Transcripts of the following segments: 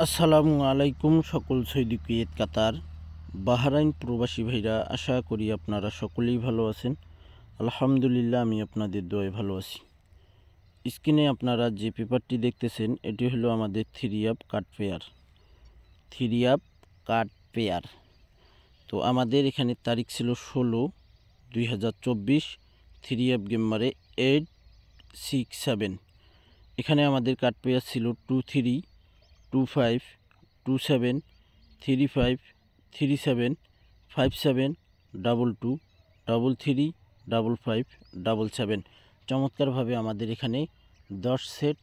আসসালামু আলাইকুম সকল সৌদি কুয়েত কাতার বাহরাইন প্রবাসী ভাইরা, আশা করি আপনারা সকলেই ভালো আছেন। আলহামদুলিল্লাহ, আমি আপনাদের দোয়ায় ভালো আছি। স্ক্রিনে আপনারা যে পেপারটি দেখতেছেন, এটি হলো আমাদের থ্রি আপ কাট পেয়ার। তো আমাদের এখানে তারিখ ছিল 16/2024, থ্রি আপ গেমারে 867। এখানে আমাদের কাট পেয়ার ছিল 23, 25, 27, 35, 37, 57, 22, 33, 55, 77। চমৎকারভাবে আমাদের এখানে 10 সেট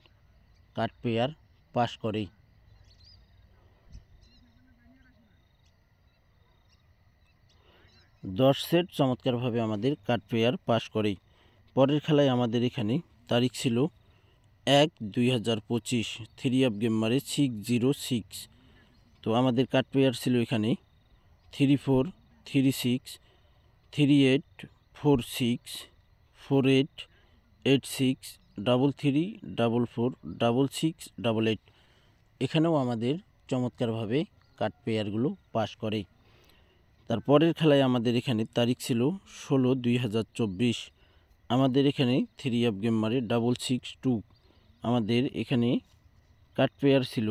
কাট পেয়ার পাস করে। চমৎকারভাবে আমাদের কাট পেয়ার পাস করে। পরের খেলায় আমাদের এখানে তারিখ ছিল 1/2025, থ্রি আপ গেমারে 606। তো আমাদের কাট পেয়ার ছিল এখানে 34, 36, 38, 46, 48, 86, 33, 44, 66, 88। এখানেও আমাদের চমৎকারভাবে কাট পেয়ারগুলো পাস করে। তারপরের খেলায় আমাদের এখানে তারিখ ছিল 16/2024। আমাদের এখানে থ্রি আপ গেমারে 662। আমাদের এখানে কাট পেয়ার ছিল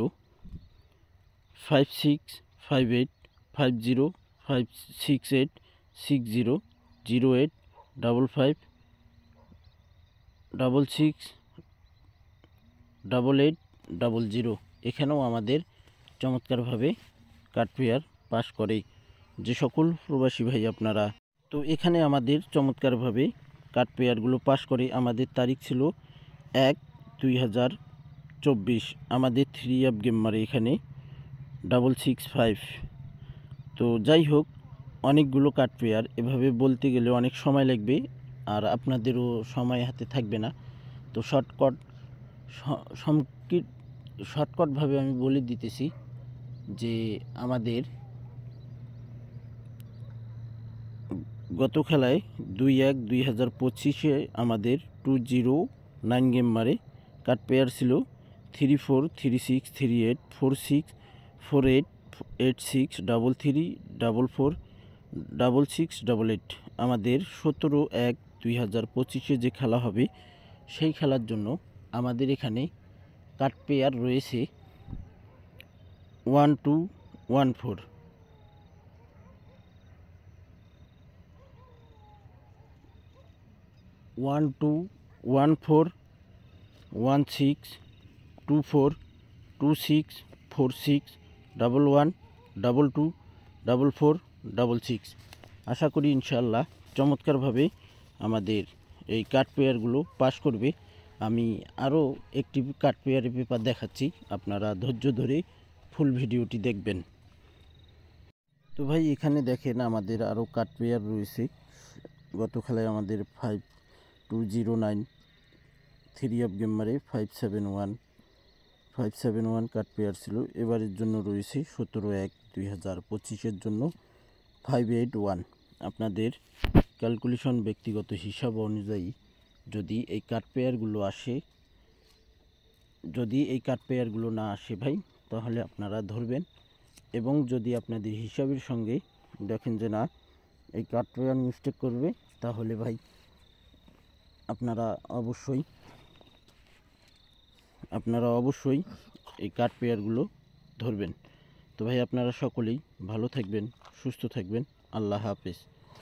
56, 58, 50, 568, 60, 08, 55, 66, 88, 00। এখানেও আমাদের চমৎকারভাবে কাট পেয়ার পাস করে যে সকল প্রবাসী ভাই আপনারা। তো এখানে আমাদের চমৎকারভাবে কাট পেয়ারগুলো পাস করে। আমাদের তারিখ ছিল 1/2024। আমাদের থ্রি আপ গেমারে এখানে 665। তো যাই হোক, অনেকগুলো কাট পেয়ার, এভাবে বলতে গেলে অনেক সময় লাগবে আর আপনাদেরও সময় হাতে থাকবে না। তো শর্টকাটভাবে আমি বলে দিতেছি যে আমাদের গত খেলায় 2/1/2025 আমাদের 209 গেম মারে কাট পেয়ার ছিল 34, 36, 38, 46, 48, 86, 33, 44, 66, 88। আমাদের 17/1/2025 যে খেলা হবে সেই খেলার জন্য আমাদের এখানে কাট পেয়ার রয়েছে 1214, 1214, 16, 24, 26, 46, 11, 22, 44, 66। আশা করি ইনশাআল্লাহ চমৎকারভাবে আমাদের এই কাট পেয়ারগুলো পাস করবে। আমি আরও একটি কাট পেয়ারের পেপার দেখাচ্ছি, আপনারা ধৈর্য ধরে ফুল ভিডিওটি দেখবেন। তো ভাই, এখানে দেখেন আমাদের আরও কাট পেয়ার রয়েছে। গত খেলায় আমাদের 5209 থ্রি আপ গেমারে 571 কাট পেয়ার ছিল। এবারের জন্য রয়েছে 17/1/2025 জন্য 581। আপনাদের ক্যালকুলেশন ব্যক্তিগত হিসাব অনুযায়ী যদি এই কাট পেয়ারগুলো না আসে ভাই, তাহলে আপনারা ধরবেন। এবং যদি আপনাদের হিসাবের সঙ্গে দেখেন যে না, এই কাট পেয়ার মিস্টেক করবে, তাহলে ভাই আপনারা অবশ্যই এই কাট পেয়ারগুলো ধরবেন। তো ভাই, আপনারা সকলেই ভালো থাকবেন, সুস্থ থাকবেন। আল্লাহ হাফেজ।